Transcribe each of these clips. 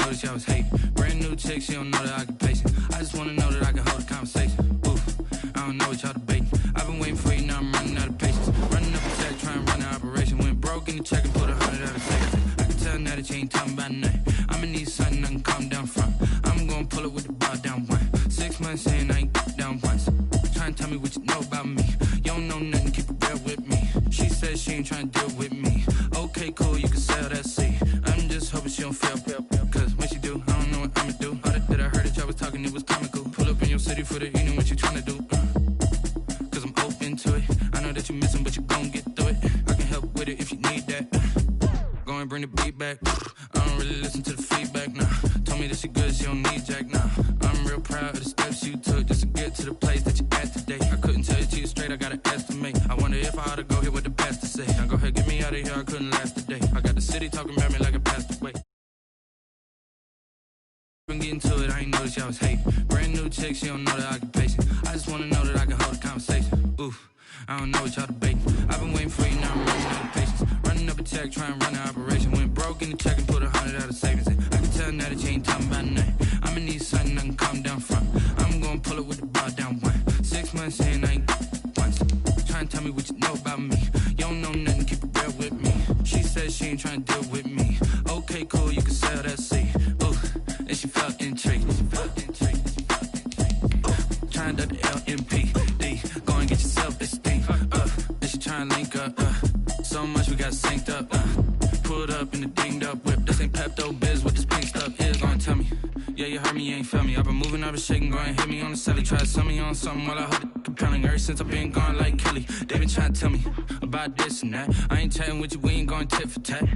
notice y'all was hating. Brand new chick, she don't know that I can pace it. I just wanna know that I can hold a conversation. Oof, I don't know what y'all debating. I've been waiting for you, now I'm running out of patience. Running up a check, trying to run an operation. Went broke in the check and put 100 out of savings. I can tell now that you ain't talking about nothing. I'ma need something I can calm down from. I'm gonna pull it with the bar down one. 6 months in, I ain't down once. Trying to tell me what you know about me. You don't know nothing, keep it real with me. She said she ain't trying to deal with me. Okay, cool, you can sell that seat. I'm just hoping she don't fail. Cause when she do, I don't know what I'ma do. All that I heard that y'all was talking, it was comical. Pull up in your city for the evening, what you trying to do? Cause I'm open to it. I know that you're missing, but you gon' get through it. I can help with it if you need that. Go and bring the beat back. I don't really listen to the feedback, nah. Told me that she good, she don't need Jack, nah. I'm real proud of the steps you took just to get to the place that you at today. I couldn't tell you to you straight, I gotta estimate. I wonder if I ought to go here with the pastor say. Now go ahead, get me out of here, I couldn't last a day. I got the city talking about me like a passed away. Been getting to it, I ain't noticed y'all was hating. Brand new chick, she don't know that I can pace it. I just wanna know that I can hold a conversation. Oof, I don't know what y'all debating. I've been waiting for you, now I'm running out of patience. Running up a check, trying to run an operation. Went broke in the check and put 100 out of savings. I can tell now that you ain't talking about nothing. I'ma need something I can calm down from. I'm gonna pull it with the bar down one. 6 months in, I ain't once. Trying to tell me what you know about me. You don't know nothing, keep it real with me. She said she ain't trying to deal with me. Okay, cool, you can sell that seat. Oof, and she felt intrigued. Trying to duck the LMPD. Go and get your self-esteem. And she trying to link up. So much we got synced up. Pulled up in the dinged up whip. This ain't Pepto Biz, what this pink stuff is. Gonna tell me. Yeah, you heard me, you ain't felt me. I've been moving, I've been shaking, go and hit me on the celly. Try to sell me on something while I hold it compelling. Ever since I've been gone like Kelly, they been trying to tell me about this and that. I ain't chatting with you, we ain't going tit for tat.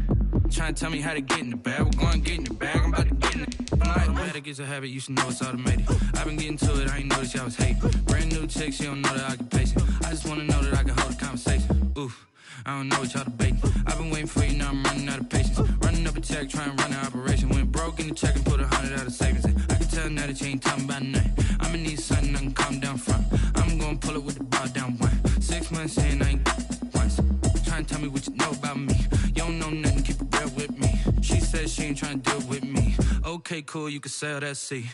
Trying to tell me how to get in the bag. We're going to get in the bag, I'm about to get in it. I'm like, the better gets a habit, you should know it's automated. I've been getting to it, I ain't noticed y'all was hating. Brand new chick, she don't know that I can pace it. I just wanna know that I can hold a conversation. Oof, I don't know what y'all debating. I've been waiting for you, now I'm running out of patience. Running up a check, trying to run an operation. Went broke in the check and put 100 out of savings. I can tell now that you ain't talking about nothing. I'ma need something I can calm down from. I'm gonna pull it with the bar down one. 6 months in, I ain't once. Trying to tell me what you know about me. You don't know nothing, keep it real with me. She said she ain't trying to deal with me. Okay, cool, you can sell that seat.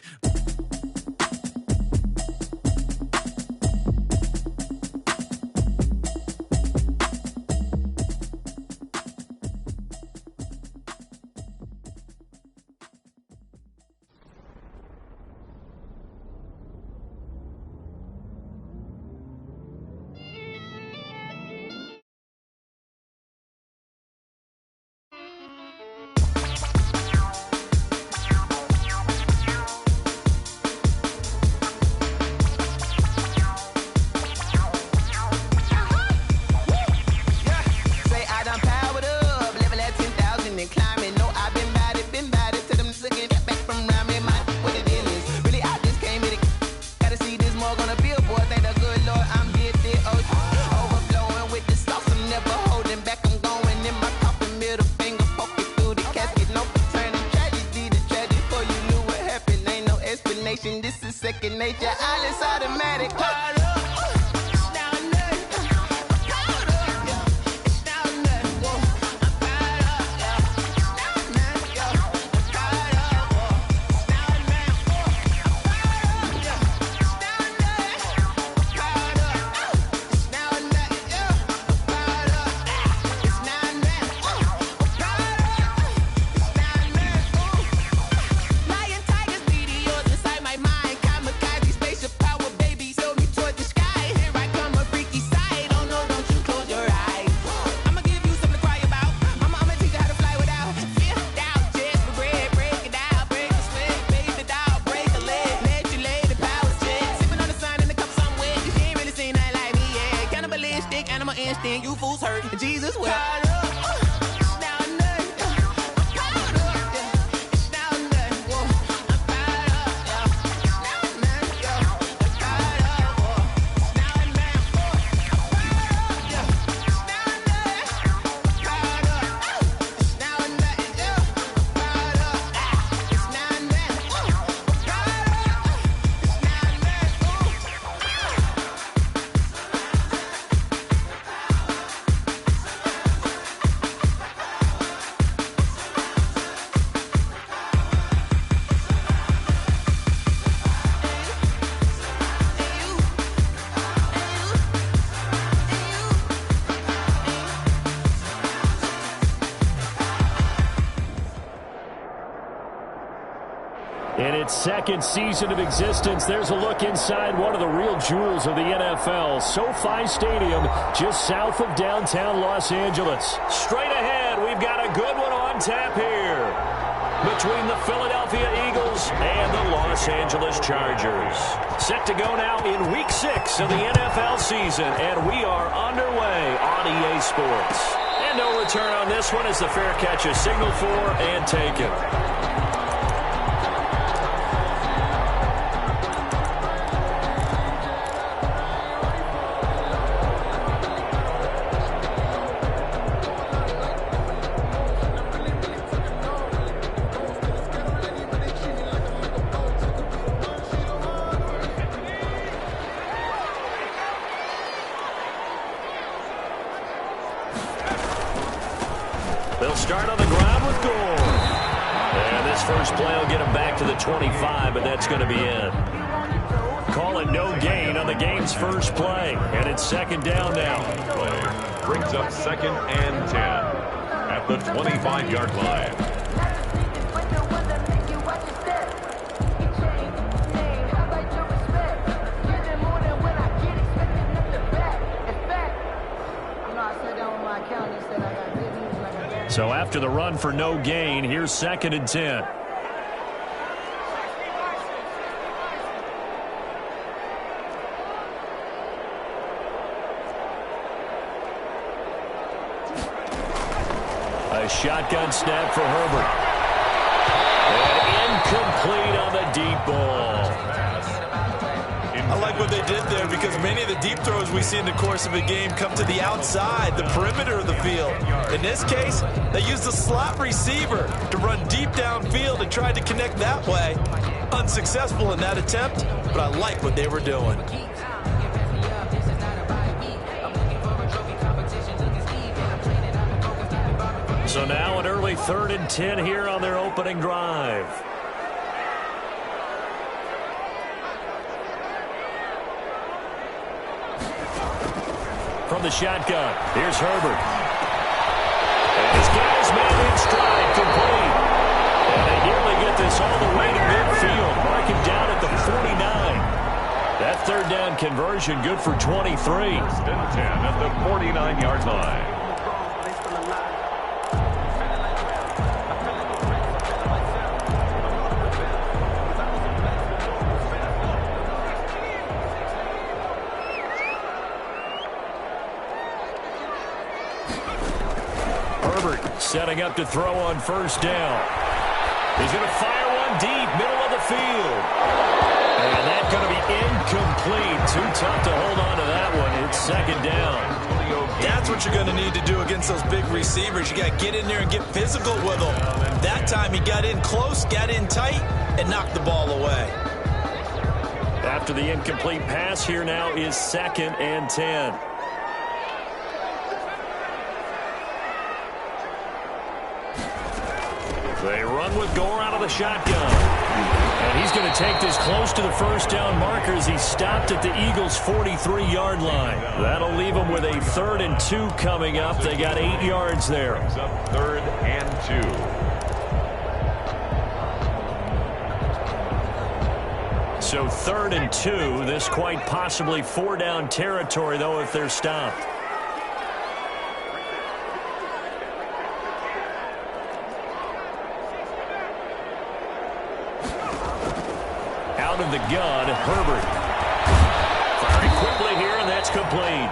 This is second nature, all is automatic. You fools hurt, Jesus will. second season of existence. There's a look inside one of the real jewels of the NFL. SoFi Stadium, just south of downtown Los Angeles. Straight ahead, we've got a good one on tap here between the Philadelphia Eagles and the Los Angeles Chargers. Set to go now in Week 6 of the NFL season, and we are underway on EA Sports. And no return on this one as the fair catch is signaled for and taken. They'll start on the ground with Gore. And this first play will get him back to the 25, but that's going to be in. Call it no gain on the game's first play. And it's second down now. Play brings up 2nd and 10 at the 25-yard line. So after the run for no gain, here's 2nd and 10. A shotgun snap for Herbert. And incomplete on the deep ball. I like what they did there because many of the deep throws we see in the course of a game come to the outside, the perimeter of the field. In this case, they used the slot receiver to run deep downfield and tried to connect that way. Unsuccessful in that attempt, but I like what they were doing. So now an early 3rd and 10 here on their opening drive. From the shotgun, here's Herbert. And this guy's man in stride, complete. And they nearly get this all the way to midfield. Mark him down at the 49. That 3rd down conversion good for 23. 1st and 10 at the 49-yard line. Setting up to throw on 1st down. He's going to fire one deep, middle of the field. And that's going to be incomplete. Too tough to hold on to that one. It's 2nd down. That's what you're going to need to do against those big receivers. You got to get in there and get physical with them. That time he got in close, got in tight, and knocked the ball away. After the incomplete pass, here now is 2nd and 10. They run with Gore out of the shotgun. And he's going to take this close to the 1st down marker as he stopped at the Eagles' 43-yard line. That'll leave them with a 3rd and 2 coming up. They got 8 yards there. 3rd and 2. So 3rd and 2. This quite possibly 4-down territory, though, if they're stopped. Out of the gun, Herbert. Firing quickly here, and that's complete.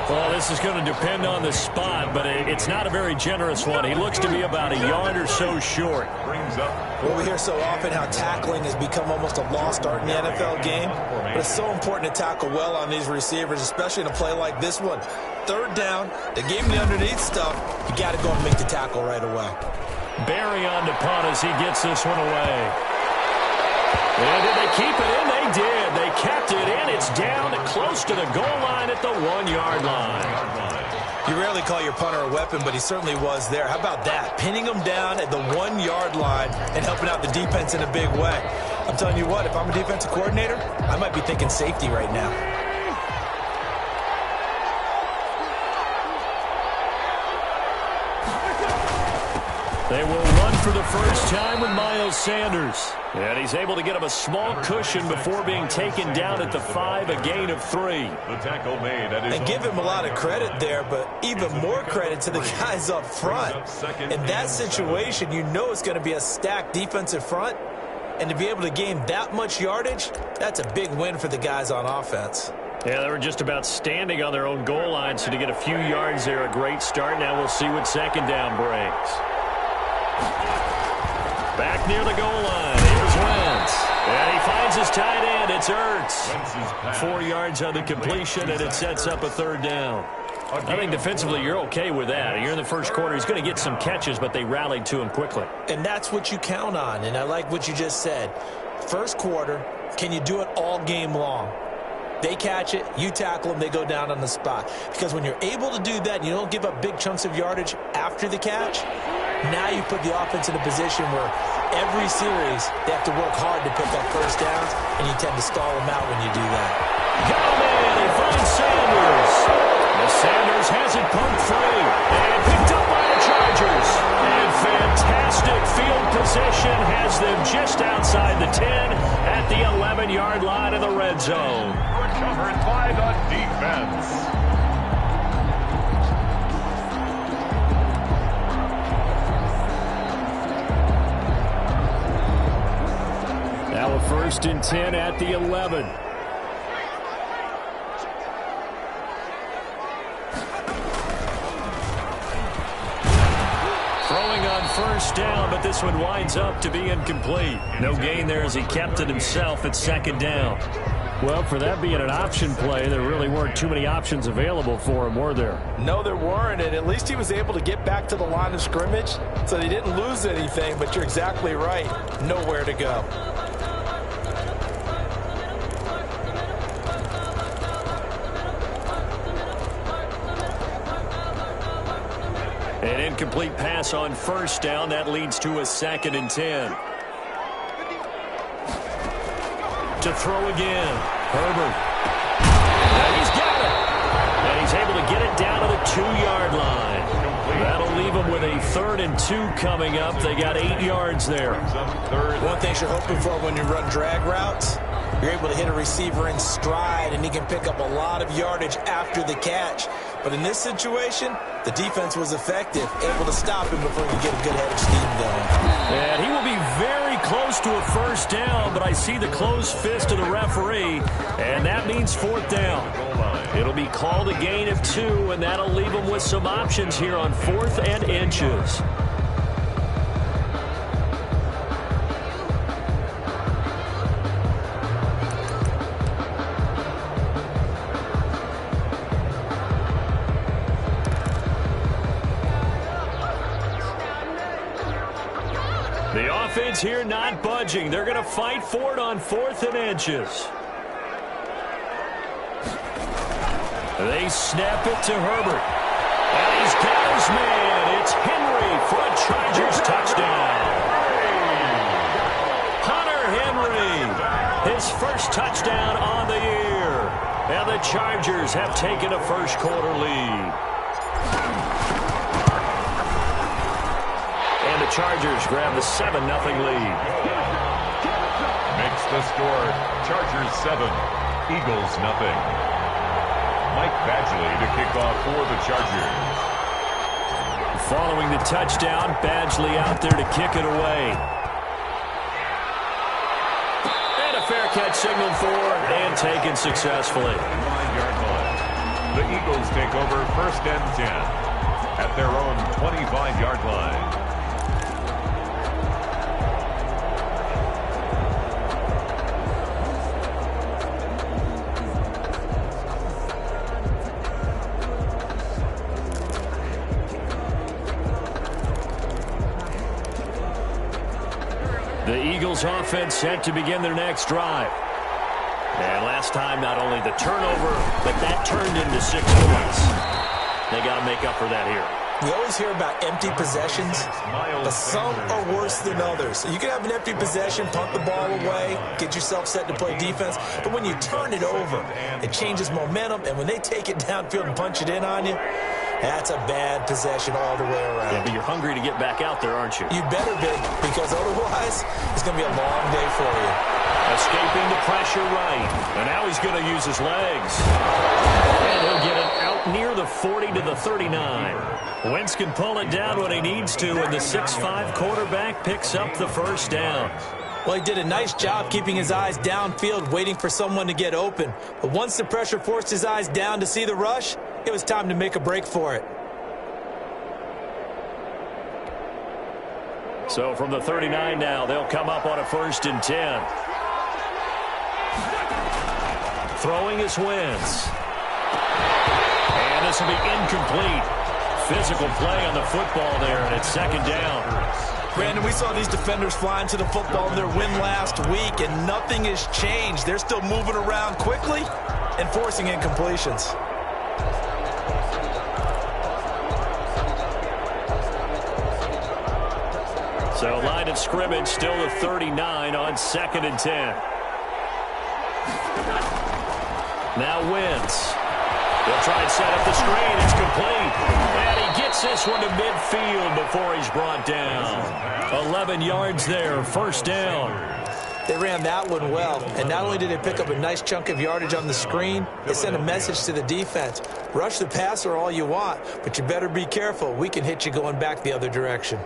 Well, this is going to depend on the spot, but it's not a very generous one. He looks to be about a yard or so short. Well, we hear so often how tackling has become almost a lost art in the NFL game, but it's so important to tackle well on these receivers, especially in a play like this one. 3rd down, they gave him the underneath stuff. You got to go and make the tackle right away. Barry on to punt as he gets this one away. And did they keep it in? They did. They kept it in. It's down close to the goal line at the 1-yard line. You rarely call your punter a weapon, but he certainly was there. How about that? Pinning him down at the 1-yard line and helping out the defense in a big way. I'm telling you what, if I'm a defensive coordinator, I might be thinking safety right now. They will run for the first time with Miles Sanders. And he's able to get him a small cushion before being taken down at the 5, a gain of 3. The tackle made at his and give him a lot of credit there, but even more credit to the guys up front. In that situation, you know it's going to be a stacked defensive front. And to be able to gain that much yardage, that's a big win for the guys on offense. Yeah, they were just about standing on their own goal line, so to get a few yards there, a great start. Now we'll see what second down brings. Back near the goal line, here's Wentz. And he finds his tight end, it's Ertz. 4 yards on the completion, and it sets up a third down. I think defensively you're okay with that. You're in the first quarter. He's going to get some catches, but they rallied to him quickly. And that's what you count on, and I like what you just said. First quarter, can you do it all game long? They catch it, you tackle them, they go down on the spot. Because when you're able to do that and you don't give up big chunks of yardage after the catch, now you put the offense in a position where every series they have to work hard to pick up first downs, and you tend to stall them out when you do that. Got him in, he finds Sanders. Sanders has it pumped free and picked up by the Chargers. And fantastic field position has them just outside the 10 at the 11-yard line in the red zone. Recovered by the defense. Now a 1st and 10 at the 11. First down, but this one winds up to be incomplete. No gain there as he kept it himself at second down. Well, for that being an option play, there really weren't too many options available for him, were there? No, there weren't, and at least he was able to get back to the line of scrimmage, so he didn't lose anything, but you're exactly right. Nowhere to go. An incomplete pass on first down. That leads to a 2nd and 10. To throw again. Herbert. And he's got it. And he's able to get it down to the 2-yard line. That'll leave him with a 3rd and 2 coming up. They got 8 yards there. One thing you're hoping for when you run drag routes, you're able to hit a receiver in stride, and he can pick up a lot of yardage after the catch. But in this situation, the defense was effective, able to stop him before he get a good head of steam going. And he will be very close to a first down, but I see the closed fist of the referee, and that means 4th down. It'll be called a gain of 2, and that'll leave him with some options here on 4th and inches. The offense here not budging. They're going to fight for it on 4th and inches. They snap it to Herbert. And he's got his man. It's Henry for a Chargers touchdown. Hunter Henry, his first touchdown on the year. And the Chargers have taken a first quarter lead. The Chargers grab the 7-0 lead. Makes the score Chargers 7, Eagles 0. Mike Badgley to kick off for the Chargers. Following the touchdown, Badgley out there to kick it away. And a fair catch signaled for and taken successfully. 5-yard line. The Eagles take over 1st and 10 at their own 25-yard line. The Eagles offense set to begin their next drive. And last time, not only the turnover, but that turned into 6 points. They got to make up for that here. We always hear about empty possessions, but some are worse than others. You can have an empty possession, punt the ball away, get yourself set to play defense, but when you turn it over, it changes momentum, and when they take it downfield and punch it in on you, That's a bad possession all the way around. Yeah, but you're hungry to get back out there, aren't you? You better be, because otherwise it's going to be a long day for you. Escaping the pressure right. And now he's going to use his legs. And he'll get it out near the 40 to the 39. Wentz can pull it down when he needs to, and the 6'5" quarterback picks up the first down. Well, he did a nice job keeping his eyes downfield, waiting for someone to get open. But once the pressure forced his eyes down to see the rush, it was time to make a break for it. So from the 39 now, they'll come up on a 1st and 10. Throwing is Wentz. And this will be incomplete. Physical play on the football there, and it's 2nd down. Brandon, we saw these defenders flying to the football in their win last week, and nothing has changed. They're still moving around quickly and forcing incompletions. So line of scrimmage still the 39 on 2nd and 10. Now Wentz. He'll try and set up the screen. It's complete. And he gets this one to midfield before he's brought down. 11 yards there, 1st down. They ran that one well. And not only did they pick up a nice chunk of yardage on the screen, they sent a message to the defense. Rush the passer all you want, but you better be careful. We can hit you going back the other direction.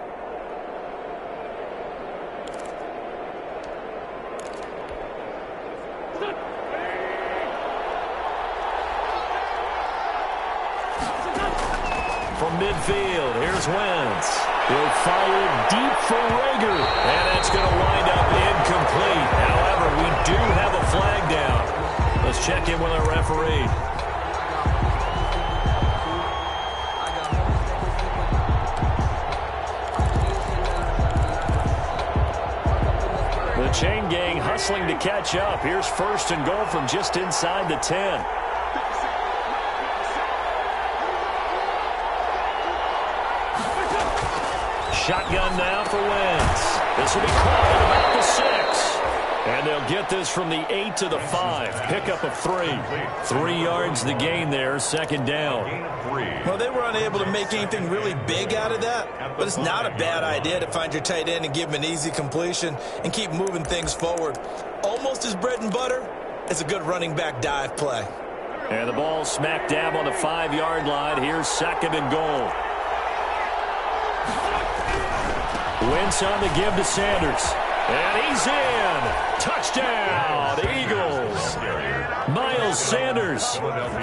From midfield, here's Wentz. He'll fire deep for Rager. And that's going to wind up incomplete. However, we do have a flag down. Let's check in with our referee. The chain gang hustling to catch up. Here's 1st and goal from just inside the 10. Shotgun now for Wentz. This will be caught at about the 6. And they'll get this from the 8 to the 5. Pickup of 3. 3 yards the gain there, 2nd down. Well, they were unable to make anything really big out of that, but it's not a bad idea to find your tight end and give him an easy completion and keep moving things forward. Almost as bread and butter as a good running back dive play. And the ball smack dab on the 5-yard line. Here's 2nd and goal. Wentz on the give to Sanders. And he's in. Touchdown, Eagles. Miles Sanders,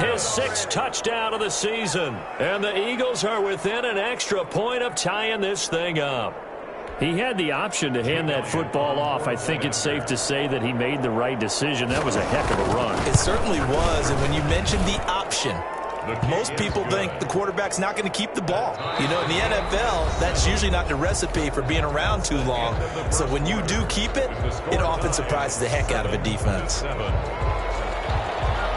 his 6th touchdown of the season. And the Eagles are within an extra point of tying this thing up. He had the option to hand that football off. I think it's safe to say that he made the right decision. That was a heck of a run. It certainly was. And when you mentioned the option, most people think the quarterback's not going to keep the ball. You know, in the NFL, that's usually not the recipe for being around too long. So when you do keep it, it often surprises the heck out of a defense.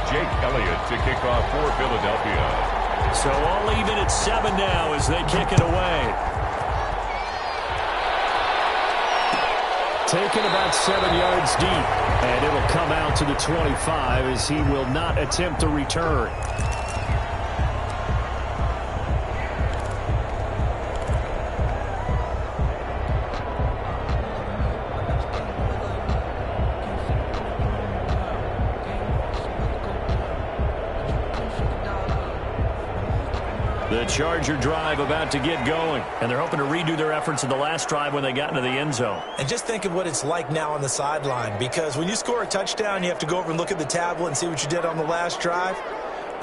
Jake Elliott to kick off for Philadelphia. So all even at 7 now as they kick it away. Taken about 7 yards deep. And it'll come out to the 25 as he will not attempt to return. The Charger drive about to get going, and they're hoping to redo their efforts in the last drive when they got into the end zone. And just think of what it's like now on the sideline, because when you score a touchdown, you have to go over and look at the tablet and see what you did on the last drive.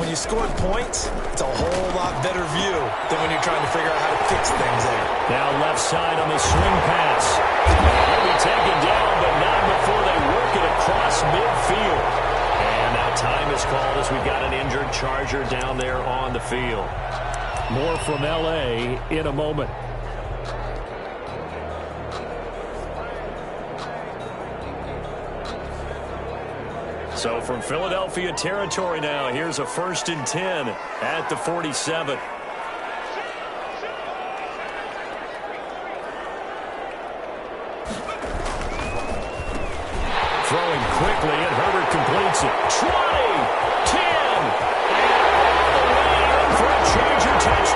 When you scored points, it's a whole lot better view than when you're trying to figure out how to fix things there. Now left side on the swing pass. He'll be taken down, but not before they work it across midfield. And now time is called as we've got an injured Charger down there on the field. More from L.A. in a moment. So from Philadelphia territory now, here's a 1st and 10 at the 47. Throwing quickly, and Herbert completes it. 20, 10, and all the way in for a Charger touchdown.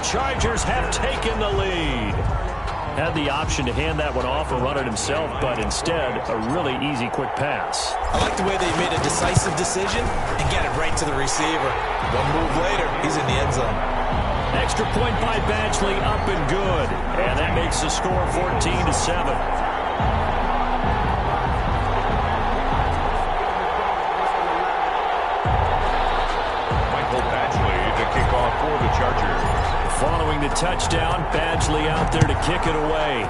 Chargers have taken the lead. Had the option to hand that one off or run it himself, but instead, a really easy quick pass. I like the way they made a decisive decision and get it right to the receiver. One move later, he's in the end zone. Extra point by Badgley, up and good. And that makes the score 14-7. For the Chargers. Following the touchdown, Badgley out there to kick it away.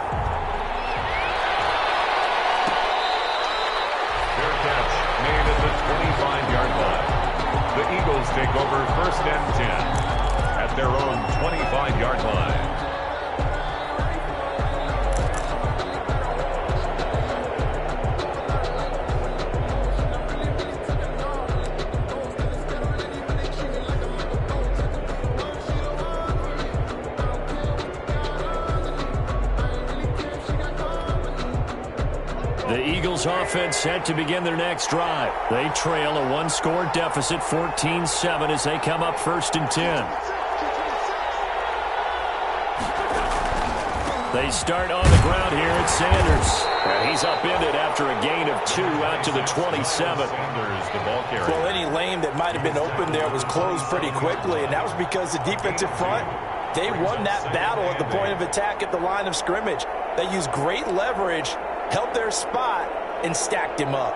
Fair catch made at the 25-yard line. The Eagles take over 1st and 10 at their own 25-yard line. The Eagles offense set to begin their next drive. They trail a one-score deficit, 14-7, as they come up 1st and 10. They start on the ground here at Sanders. And he's upended after a gain of 2 out to the 27. Sanders, the ball carrier. Well, any lane that might have been open there was closed pretty quickly, and that was because the defensive front, they won that battle at the point of attack at the line of scrimmage. They used great leverage, held their spot, and stacked him up.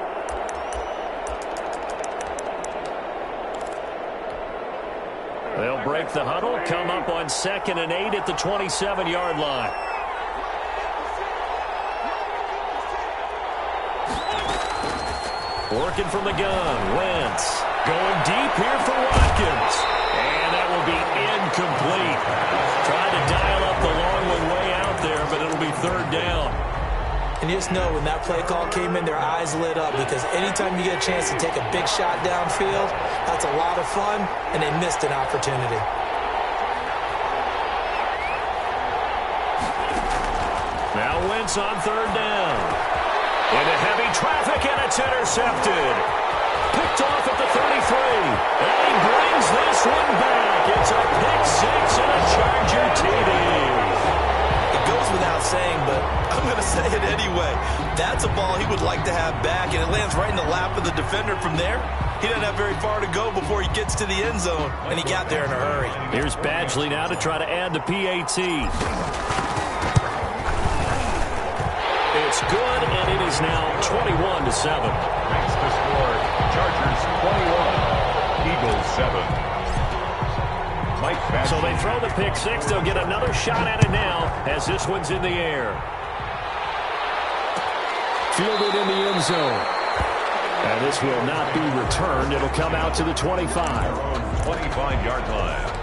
They'll break the huddle, come up on 2nd and 8 at the 27-yard line. Working from the gun, Wentz going deep here for Watkins. And that will be incomplete. Trying to dial up the long one way out there, but it'll be 3rd down. And you just know when that play call came in, their eyes lit up, because anytime you get a chance to take a big shot downfield, that's a lot of fun, and they missed an opportunity. Now Wentz on 3rd down. Into heavy traffic, and it's intercepted. Picked off at the 33. And he brings this one back. It's a pick 6 and a Charger TD. It goes without saying, but I'm going to say it anyway. That's a ball he would like to have back, and it lands right in the lap of the defender from there. He doesn't have very far to go before he gets to the end zone, and he got there in a hurry. Here's Badgley now to try to add the PAT. It's good, and it is now 21-7. Makes the score Chargers 21, Eagles 7. Mike Badgley. So they throw the pick 6. They'll get another shot at it now as this one's in the air. Fielded in the end zone. And this will not be returned. It'll come out to the 25. 25-yard line.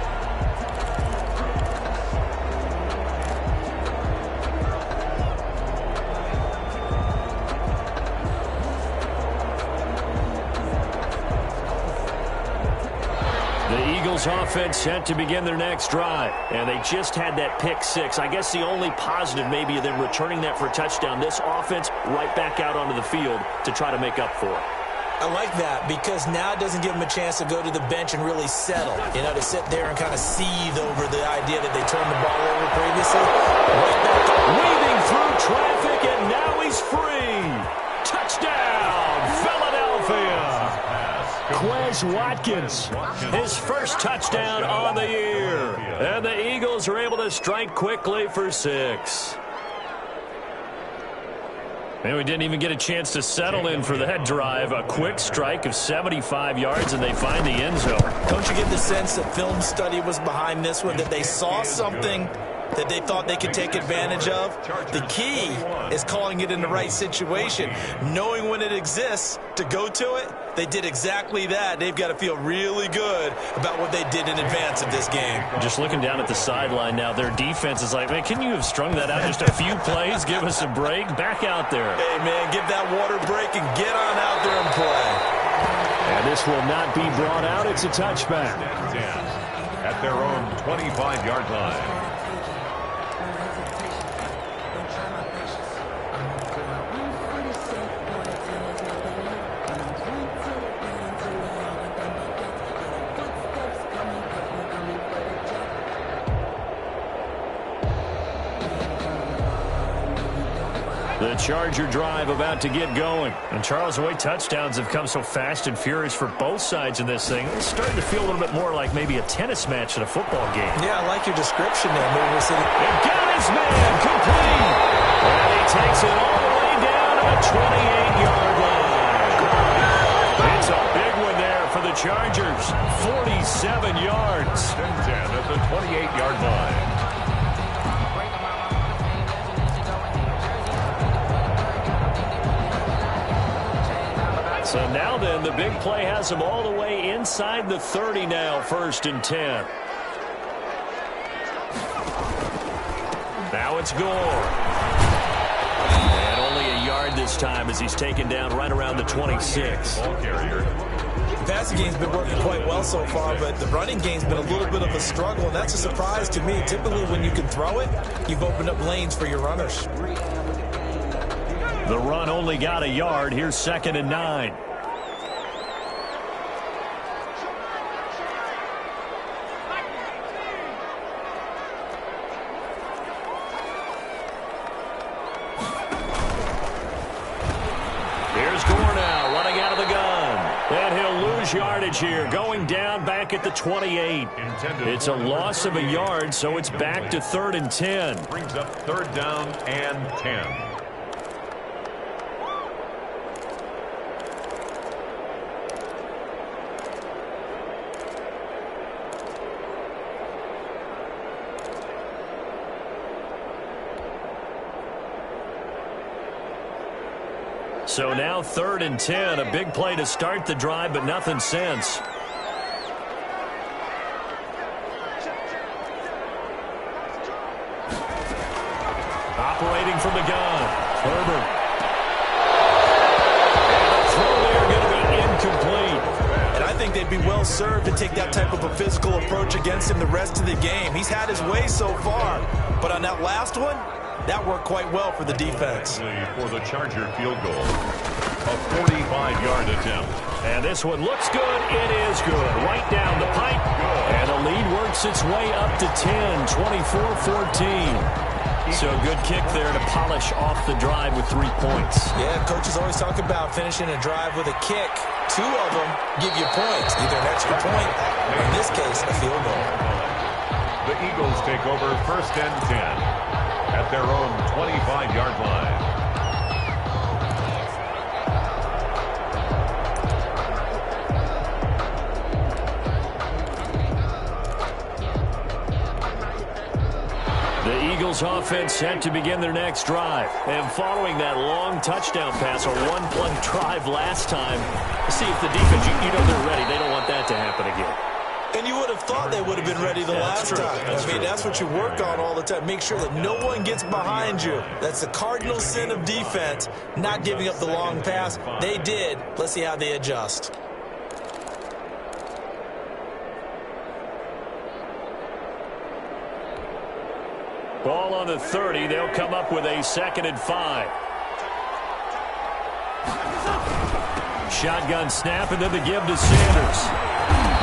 The Eagles offense set to begin their next drive. And they just had that pick 6. I guess the only positive maybe of them returning that for a touchdown. This offense right back out onto the field to try to make up for it. I like that, because now it doesn't give them a chance to go to the bench and really settle. You know, to sit there and kind of seethe over the idea that they turned the ball over previously. Right back up. Weaving through traffic, and now he's free. Touchdown, Philadelphia. Quez Watkins, his first touchdown on the year. And the Eagles are able to strike quickly for 6. And we didn't even get a chance to settle in for that drive. A quick strike of 75 yards, and they find the end zone. Don't you get the sense that film study was behind this one, that they saw something that they thought they could take advantage of? The key is calling it in the right situation. Knowing when it exists to go to it, they did exactly that. They've got to feel really good about what they did in advance of this game. Just looking down at the sideline now, their defense is like, man, can you have strung that out just a few plays? Give us a break. Back out there. Hey, man, give that water break and get on out there and play. And this will not be brought out. It's a touchback. At their own 25-yard line. The Charger drive about to get going. And Charles, the way touchdowns have come so fast and furious for both sides in this thing, it's starting to feel a little bit more like maybe a tennis match than a football game. Yeah, I like your description there. Maybe we're sitting... And got his man complete. And he takes it all the way down to the 28-yard line. It's a big one there for the Chargers. 47 yards. 10 at the 28-yard line. So now then, the big play has them all the way inside the 30 now, 1st and 10. Now it's Gore. And only a yard this time as he's taken down right around the 26. Ball carrier. The passing game's been working quite well so far, but the running game's been a little bit of a struggle, and that's a surprise to me. Typically, when you can throw it, you've opened up lanes for your runners. The run only got a yard. Here's 2nd and 9. Here's Gore now running out of the gun. And he'll lose yardage here. Going down back at the 28. It's a loss of a yard, so it's back to 3rd and 10. Brings up 3rd down and 10. So now 3rd and 10, a big play to start the drive, but nothing since. Operating from the gun, Herbert. And the throw there going to be incomplete. And I think they'd be well served to take that type of a physical approach against him the rest of the game. He's had his way so far, but on that last one, that worked quite well for the defense. For the Charger field goal, a 45-yard attempt. And this one looks good. It is good. Right down the pipe. And the lead works its way up to 10, 24-14. So good kick there to polish off the drive with 3 points. Yeah, coaches always talk about finishing a drive with a kick. 2 of them give you points, either an extra point, or in this case, a field goal. The Eagles take over 1st and 10. At their own 25-yard line. The Eagles offense set to begin their next drive. And following that long touchdown pass, a one-play drive last time, see if the defense, you know they're ready. They don't want that to happen again. And you would have thought they would have been ready the last time. That's what you work on all the time. Make sure that no one gets behind you. That's the cardinal sin of defense, not giving up the long pass. They did. Let's see how they adjust. Ball on the 30. They'll come up with a 2nd and 5. Shotgun snap, and then the give to Sanders.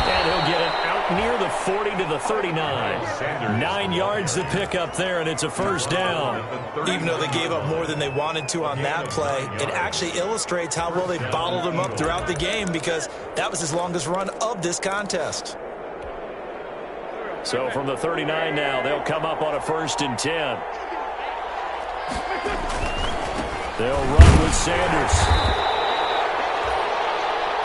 And he'll get it out near the 40 to the 39. 9 yards to pick up there, and it's a 1st down. Even though they gave up more than they wanted to on that play, it actually illustrates how well they bottled him up throughout the game, because that was his longest run of this contest. So from the 39 now, they'll come up on a 1st and 10. They'll run with Sanders.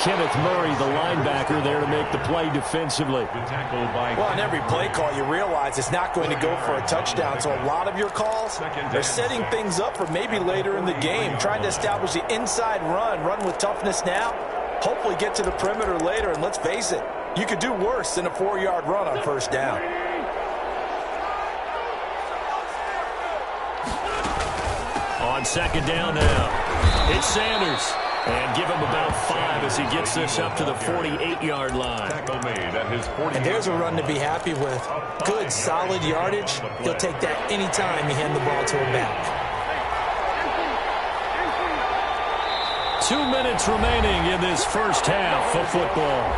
Kenneth Murray, the linebacker, there to make the play defensively. Well, on every play call, you realize it's not going to go for a touchdown. So a lot of your calls are setting things up for maybe later in the game, trying to establish the inside run with toughness now, hopefully get to the perimeter later. And let's face it, you could do worse than a 4-yard run on 1st down. On 2nd down now, it's Sanders. And give him about 5 as he gets this up to the 48-yard line. And there's a run to be happy with. Good, solid yardage. He'll take that anytime you hand the ball to him back. 2 minutes remaining in this 1st half of football.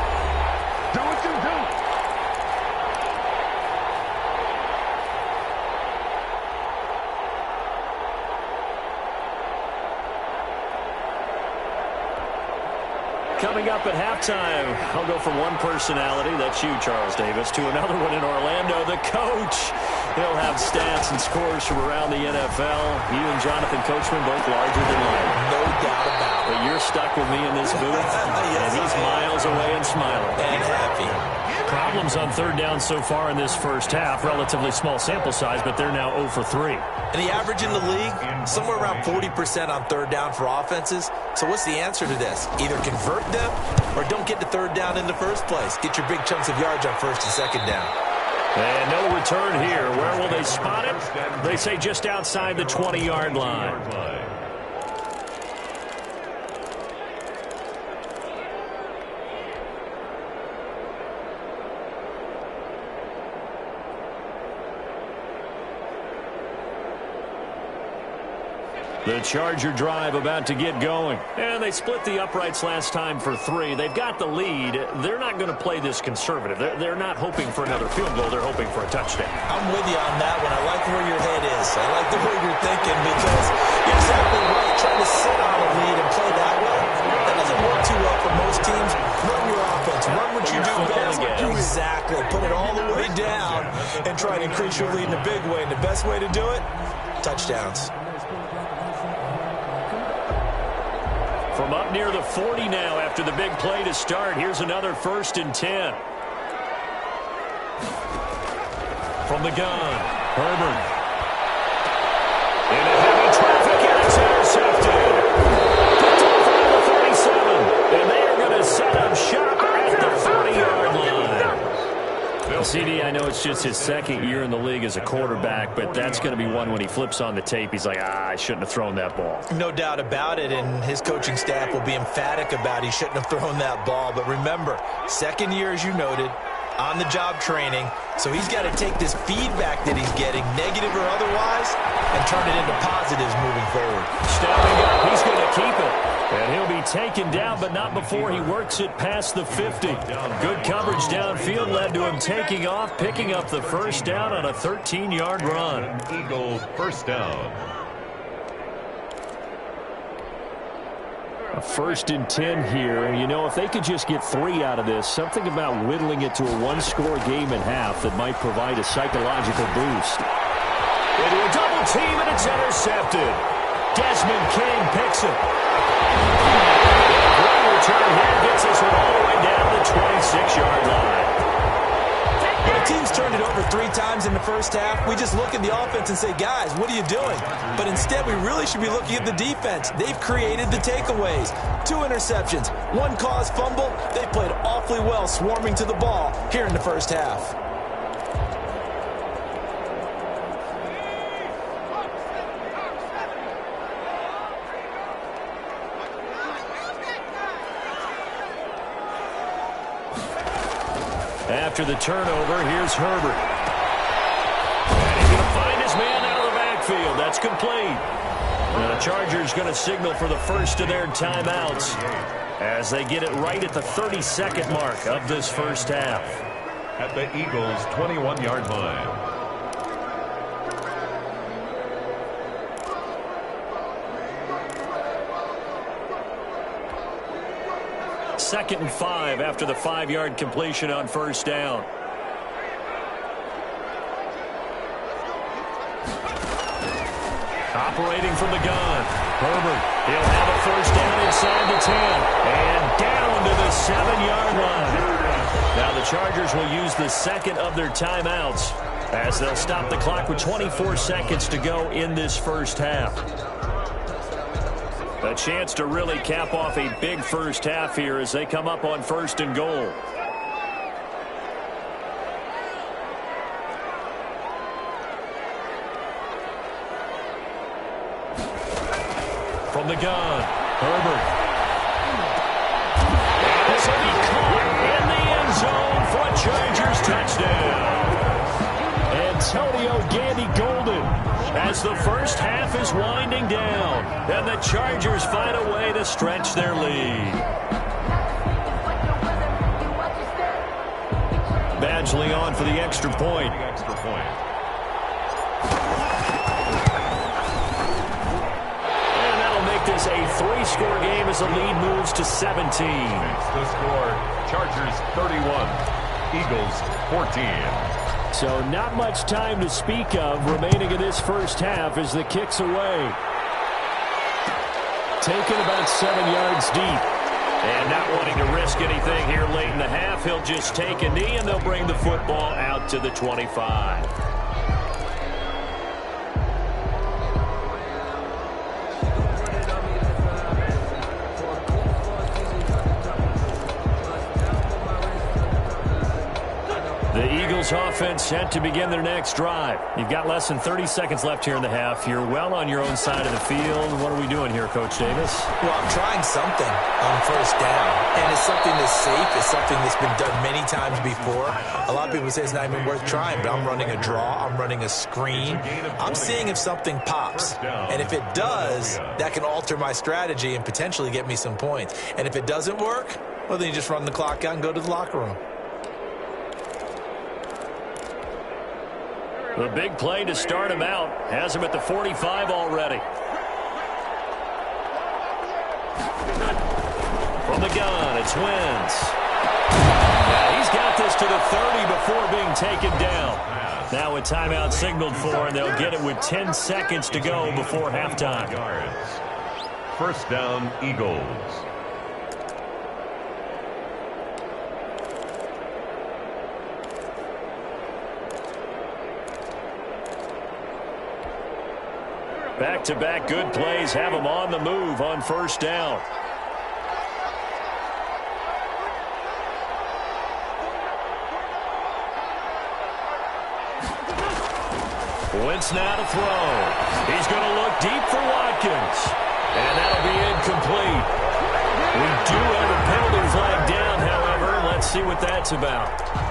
Coming up at halftime, I'll go from one personality, that's you, Charles Davis, to another one in Orlando, the coach. He'll have stats and scores from around the NFL. You and Jonathan Coachman both larger than life. No doubt about it. But you're stuck with me in this booth, Yes, and he's miles away and smiling. And happy. Problems on third down so far in this first half. Relatively small sample size, but they're now 0 for 3. And the average in the league, somewhere around 40% on third down for offenses. So what's the answer to this? Either convert them or don't get to third down in the first place. Get your big chunks of yards on first and second down. And no return here. Where will they spot it? They say just outside the 20-yard line. The Charger drive about to get going. And they split the uprights last time for 3. They've got the lead. They're not going to play this conservative. They're not hoping for another field goal. They're hoping for a touchdown. I'm with you on that one. I like where your head is. I like the way you're thinking because you're exactly right. Trying to sit on a lead and play that way, that doesn't work too well for most teams. Run your offense. Run what you do best. Exactly. Put it all the way down and try to increase your lead in a big way. And the best way to do it, touchdowns. From up near the 40 now after the big play to start. Here's another 1st and 10. From the gun, Herbert. Into heavy traffic, and it's intercepted. Picked off around the 37. And they are going to set up shop at the 40-yard line. CD, I know it's just his second year in the league as a quarterback, but that's going to be one when he flips on the tape. He's like, I shouldn't have thrown that ball. No doubt about it, and his coaching staff will be emphatic about he shouldn't have thrown that ball. But remember, second year, as you noted, on-the-job training, so he's got to take this feedback that he's getting, negative or otherwise, and turn it into positives moving forward. Stepping up, he's going to keep it. And he'll be taken down, but not before he works it past the 50. Good coverage downfield led to him taking off, picking up the first down on a 13-yard run. Eagles first down. A 1st and 10 here. And, you know, if they could just get 3 out of this, something about whittling it to a one-score game and half that might provide a psychological boost. Into a double team, and it's intercepted. Desmond King picks it. Great return here gets this one all the way down the 26-yard line. When a team's turned it over 3 times in the first half, we just look at the offense and say, guys, what are you doing? But instead, we really should be looking at the defense. They've created the takeaways. 2 interceptions, 1 caused fumble. They played awfully well swarming to the ball here in the first half. After the turnover, here's Herbert. And he's going to find his man out of the backfield. That's complete. And the Chargers going to signal for the first of their timeouts as they get it right at the 32nd mark of this first half. At the Eagles' 21-yard line. 2nd and 5 after the 5-yard completion on first down. Operating from the gun, Herbert. He'll have a first down inside the 10 and down to the 7-yard line. Now the Chargers will use the second of their timeouts as they'll stop the clock with 24 seconds to go in this first half. A chance to really cap off a big first half here as they come up on 1st and goal. From the gun, Herbert. And this will be caught in the end zone for a Chargers touchdown. Antonio Gandy-Golden as the first half is winding down, and the Chargers find a way to stretch their lead. Badgley on for the extra point. is a 3-score game as the lead moves to 17. The score, Chargers 31, Eagles 14. So not much time to speak of remaining in this first half as the kick's away. Taken about 7 yards deep. And not wanting to risk anything here late in the half, he'll just take a knee and they'll bring the football out to the 25. The Eagles offense set to begin their next drive. You've got less than 30 seconds left here in the half. You're well on your own side of the field. What are we doing here, Coach Davis? Well, I'm trying something on first down, and it's something that's safe. It's something that's been done many times before. A lot of people say it's not even worth trying, but I'm running a draw. I'm running a screen. I'm seeing if something pops, and if it does, that can alter my strategy and potentially get me some points. And if it doesn't work, well, then you just run the clock out and go to the locker room. The big play to start him out has him at the 45 already. From the gun, it's Wentz. Yeah, he's got this to the 30 before being taken down. Now a timeout signaled for, and they'll get it with 10 seconds to go before halftime. First down, Eagles. Back-to-back good plays have him on the move on first down. Wentz now to throw. He's going to look deep for Watkins. And that'll be incomplete. We do have a penalty flag down, however. Let's see what that's about.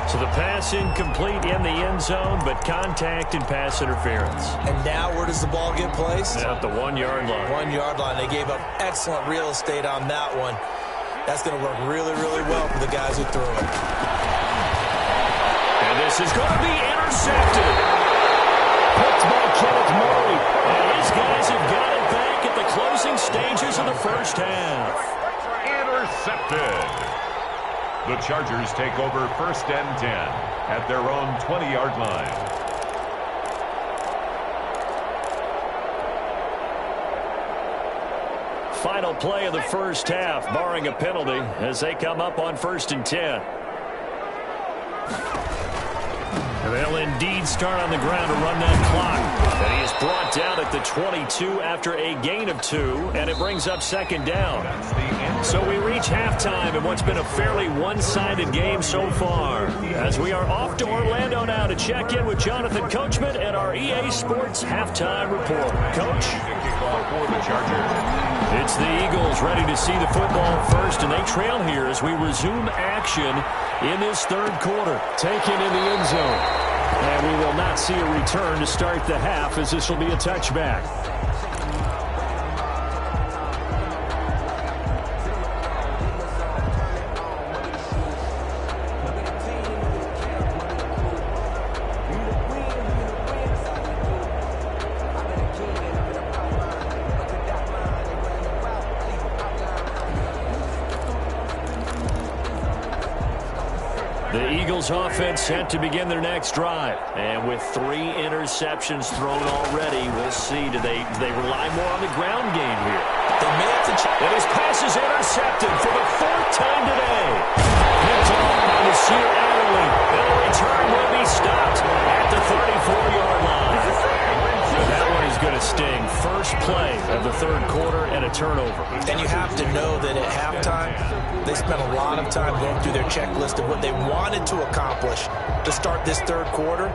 So the pass incomplete in the end zone, but contact and pass interference. And now where does the ball get placed? At the 1 yard line. 1 yard line. They gave up excellent real estate on that one. That's going to work really, really well for the guys who threw it. And this is going to be intercepted. Picked by Kenneth Murray. And his guys have got it back at the closing stages of the first half. Intercepted. The Chargers take over first and 10 at their own 20-yard line. Final play of the first half, barring a penalty, as they come up on first and 10. And they'll indeed start on the ground to run that clock. And he is brought down at the 22 after a gain of 2, and it brings up second down. So we reach halftime in what's been a fairly one-sided game so far. As we are off to Orlando now to check in with Jonathan Coachman and our EA Sports Halftime Report. Coach? It's the Eagles ready to see the football first, and they trail here as we resume action in this third quarter. Taken in the end zone. And we will not see a return to start the half, as this will be a touchback. The Eagles offense set to begin their next drive. And with 3 interceptions thrown already, we'll see. Do they rely more on the ground game here? They may have to check. And his pass is intercepted for the 4th time today. Picked off by Nasir Adderley. And the return will be stopped at the 34-yard line. That one is going to sting. First play of the third quarter and a turnover. And you have to know that at halftime, they spent a lot of time going through their checklist of what they wanted to accomplish to start this third quarter.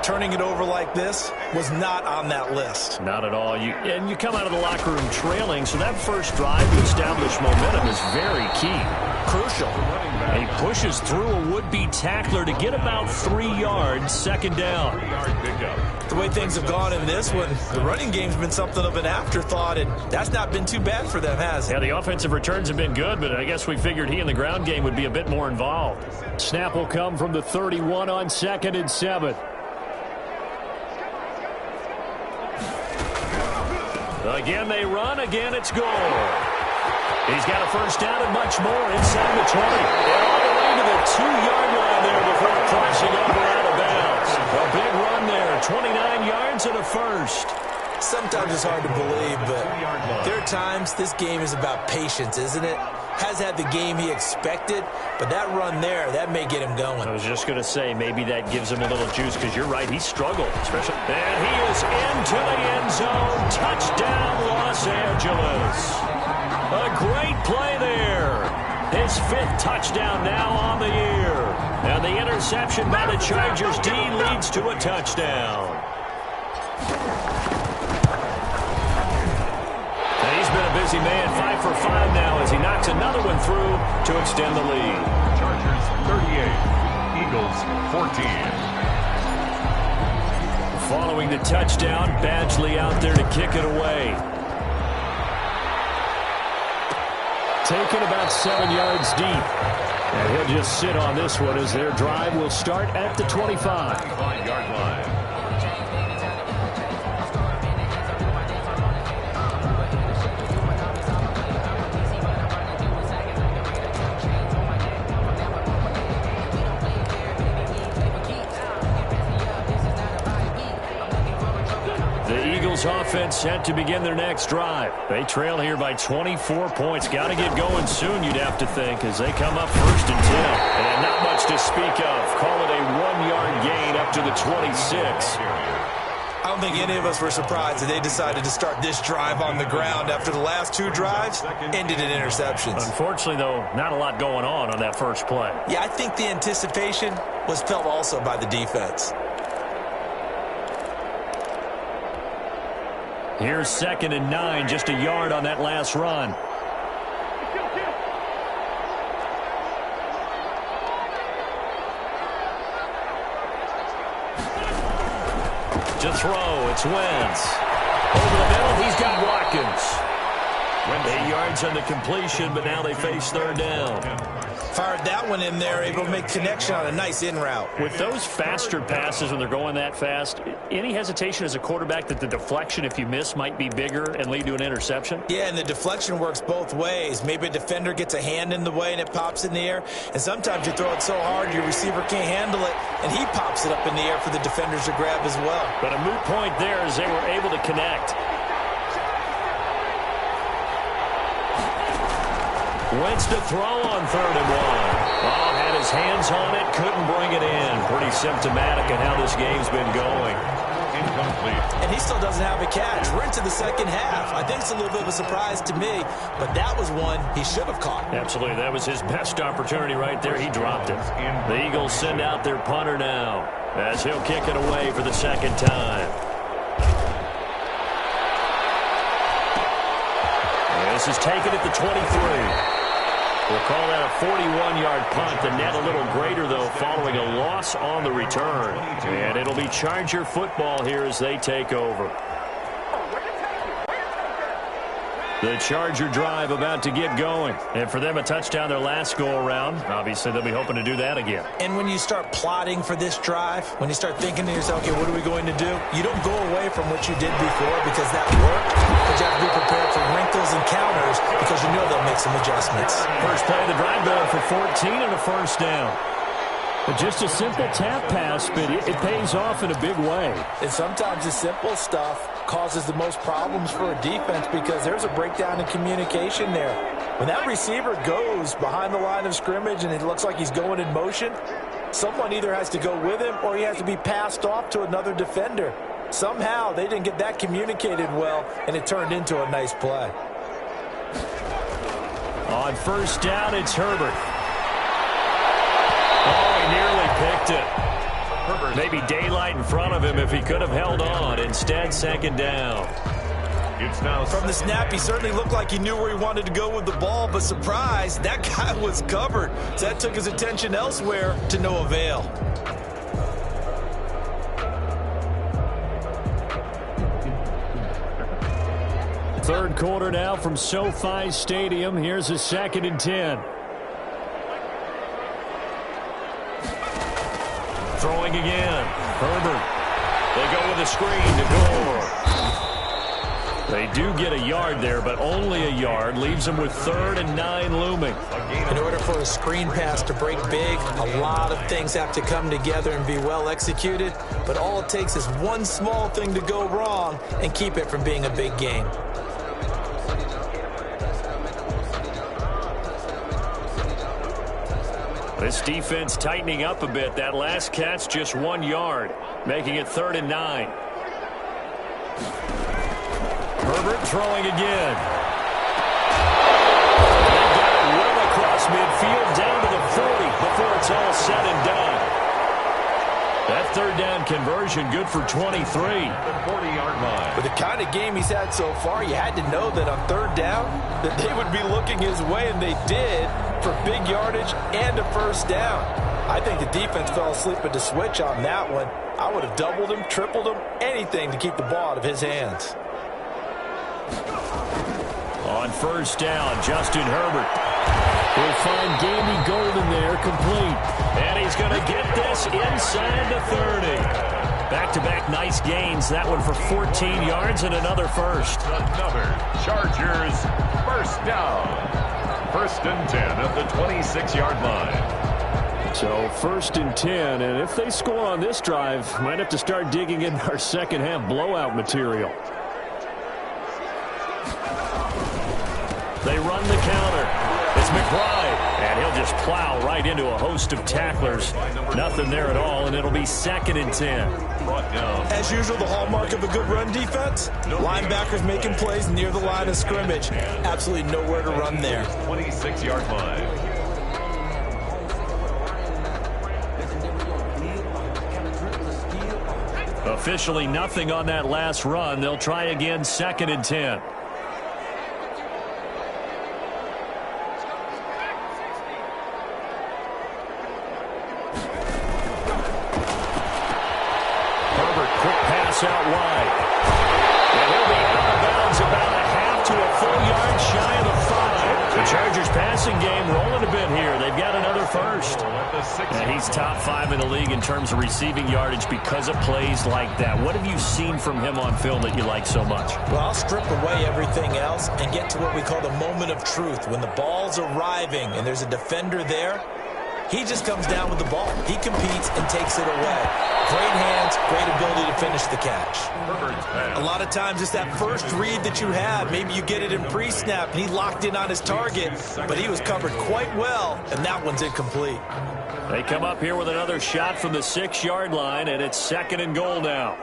Turning it over like this was not on that list. Not at all. And you come out of the locker room trailing, so that first drive to establish momentum is very key. Crucial. And he pushes through a would-be tackler to get about 3 yards, second down. The way things have gone in this one, the running game's been something of an afterthought, and that's not been too bad for them, has it? Yeah, the offensive returns have been good, but I guess we figured he in the ground game would be a bit more involved. Snap will come from the 31 on 2nd and 7. Again they run, again it's Gore. He's got a first down and much more inside the 20. And all the way to the 2-yard line there before crossing over out of bounds. A big run there, 29 yards and a first. Sometimes it's hard to believe, but there are times this game is about patience, isn't it? Has had the game he expected, but that run there, that may get him going. I was just going to say, maybe that gives him a little juice, because you're right, he struggled. Especially, and he is into the end zone. Touchdown, Los Angeles. A great play there. His 5th touchdown now on the year. And the interception by the Chargers D leads to a touchdown. And he's been a busy man, 5 for 5 now as he knocks another one through to extend the lead. Chargers 38, Eagles 14. Following the touchdown, Badgley out there to kick it away. Taken about 7 yards deep. And he'll just sit on this one as their drive will start at the 25. 25-yard line. Offense set to begin their next drive. They trail here by 24 points. Got to get going soon, you'd have to think, as they come up 1st and 10. And not much to speak of. Call it a 1-yard gain up to the 26. I don't think any of us were surprised that they decided to start this drive on the ground after the last 2 drives ended in interceptions. Unfortunately, though, not a lot going on that first play. Yeah, I think the anticipation was felt also by the defense. Here's 2nd and 9, just a yard on that last run. To throw, it's Wentz. Over the middle, he's got Watkins. 8 yards on the completion, but now they face 3rd down. Fired that one in there, able to make connection on a nice in route. With those faster passes when they're going that fast, any hesitation as a quarterback that the deflection, if you miss, might be bigger and lead to an interception? Yeah, and the deflection works both ways. Maybe a defender gets a hand in the way and it pops in the air, and sometimes you throw it so hard your receiver can't handle it, and he pops it up in the air for the defenders to grab as well. But a moot point there as they were able to connect. Wentz to throw on 3rd and 1. Oh, had his hands on it, couldn't bring it in. Pretty symptomatic of how this game's been going. Incomplete. And he still doesn't have a catch. We're into the second half. I think it's a little bit of a surprise to me, but that was one he should have caught. Absolutely. That was his best opportunity right there. He dropped it. The Eagles send out their punter now as he'll kick it away for the 2nd time. This is taken at the 23. We'll call that a 41-yard punt. The net a little greater, though, following a loss on the return. And it'll be Charger football here as they take over. The Charger drive about to get going. And for them, a touchdown their last go-around. Obviously, they'll be hoping to do that again. And when you start plotting for this drive, when you start thinking to yourself, okay, what are we going to do? You don't go away from what you did before because that worked. But you have to be prepared for wrinkles and counters because you know they'll make some adjustments. First play of the drive going for 14 and a first down. But just a simple tap pass, but it pays off in a big way. And sometimes the simple stuff causes the most problems for a defense because there's a breakdown in communication there. When that receiver goes behind the line of scrimmage and it looks like he's going in motion, someone either has to go with him or he has to be passed off to another defender. Somehow they didn't get that communicated well, and it turned into a nice play. On first down, it's Herbert. Oh, he nearly picked it. Maybe daylight in front of him if he could have held on. Instead, 2nd down. It's now from the snap, he certainly looked like he knew where he wanted to go with the ball, but surprise, that guy was covered. So that took his attention elsewhere to no avail. Third quarter now from SoFi Stadium. Here's a 2nd and 10. Throwing again. Herbert. They go with a screen to Gore. They do get a yard there, but only a yard. Leaves them with 3rd and 9 looming. In order for a screen pass to break big, a lot of things have to come together and be well executed. But all it takes is one small thing to go wrong and keep it from being a big game. This defense tightening up a bit. That last catch just 1 yard, making it 3rd and 9. Herbert throwing again. They got it well across midfield, down to the 40 before it's all said and done. That 3rd down conversion good for 23. The 40-yard line. With the kind of game he's had so far, you had to know that on 3rd down that they would be looking his way, and they did, for big yardage and a 1st down. I think the defense fell asleep at the switch on that one. I would have doubled him, tripled him, anything to keep the ball out of his hands. On 1st down, Justin Herbert will find Gamey Golden there, complete. And he's going to get this inside the 30. Back-to-back nice gains. That one for 14 yards and another first. Another Chargers 1st down. 1st and 10 at the 26-yard line. So 1st and 10, and if they score on this drive, might have to start digging in our second-half blowout material. They run the counter. It's McBride, and he'll just plow right into a host of tacklers. Nothing there at all, and it'll be 2nd and 10. As usual, the hallmark of a good run defense, linebackers making plays near the line of scrimmage. Absolutely nowhere to run there. 26-yard line. Officially nothing on that last run. They'll try again, 2nd and 10. Out wide. And he'll be out of bounds about a half to a full yard shy of the 5. The Chargers passing game rolling a bit here. They've got another first. And he's top 5 in the league in terms of receiving yardage because of plays like that. What have you seen from him on film that you like so much? Well, I'll strip away everything else and get to what we call the moment of truth. When the ball's arriving and there's a defender there, he just comes down with the ball. He competes and takes it away. Great hands, great ability to finish the catch. A lot of times it's that first read that you have. Maybe you get it in pre-snap, and he locked in on his target, but he was covered quite well, and that one's incomplete. They come up here with another shot from the 6-yard line, and it's 2nd and goal now.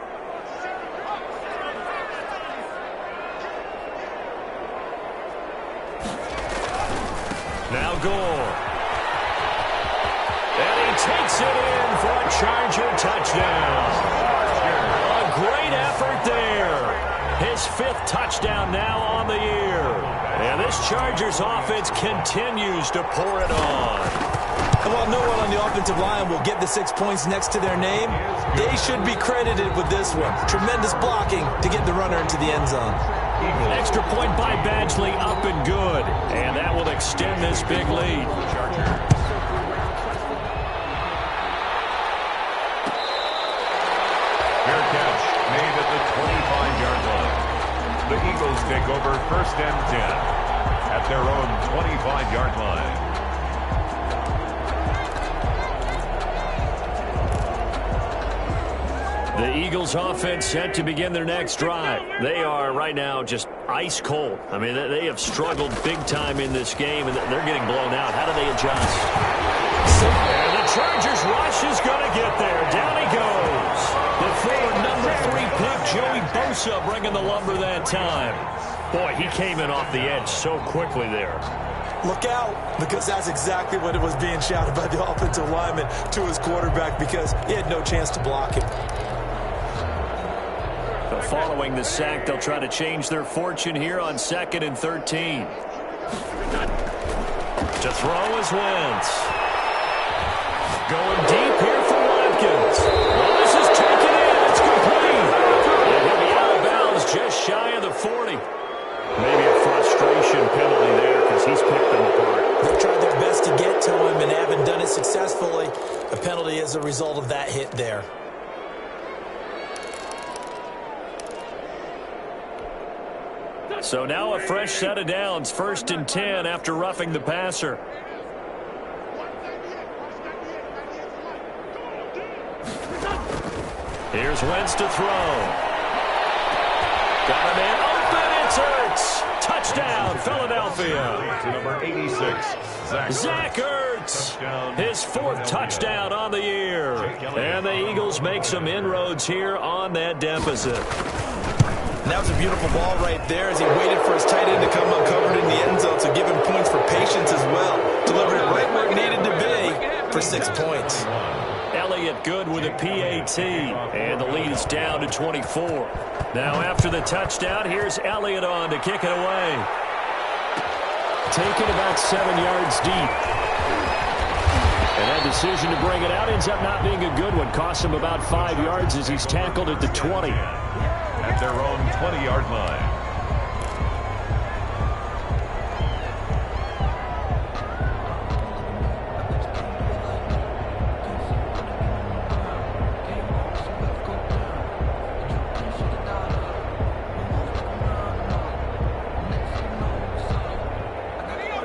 Now Gore. And he takes it in for a Charger touchdown. A great effort there. His 5th touchdown now on the year. And this Chargers offense continues to pour it on. And while no one on the offensive line will get the 6 points next to their name, they should be credited with this one. Tremendous blocking to get the runner into the end zone. Extra point by Badgley, up and good. And that will extend this big lead. Fair catch made at the 25-yard line. The Eagles take over 1st and 10 at their own 25-yard line. The Eagles offense set to begin their next drive. They are right now just ice cold. I mean, they have struggled big time in this game, and they're getting blown out. How do they adjust? And the Chargers rush is going to get there. Down he goes. The forward number 3 pick, Joey Bosa, bringing the lumber that time. Boy, he came in off the edge so quickly there. Look out, because that's exactly what it was being shouted by the offensive lineman to his quarterback, because he had no chance to block him. Following the sack, they'll try to change their fortune here on 2nd and 13. To throw is Wentz. Going deep here for Watkins. Well, this is taken in. It's complete. And he'll be out of bounds just shy of the 40. Maybe a frustration penalty there because he's picked them apart. They've tried their best to get to him and haven't done it successfully. A penalty as a result of that hit there. So now a fresh set of downs, 1st and 10 after roughing the passer. Here's Wentz to throw. Got a man open. It's Ertz. Touchdown, Philadelphia. To number 86, Zach Ertz. His 4th touchdown on the year. And the Eagles make some inroads here on that deficit. And that was a beautiful ball right there as he waited for his tight end to come uncovered in the end zone, so give him points for patience as well. Delivered it right where it needed to be for 6 points. Elliott good with a PAT, and the lead is down to 24. Now after the touchdown, here's Elliott on to kick it away. Taken about 7 yards deep. And that decision to bring it out ends up not being a good one. Costs him about 5 yards as he's tackled at the 20. At their own 20-yard line.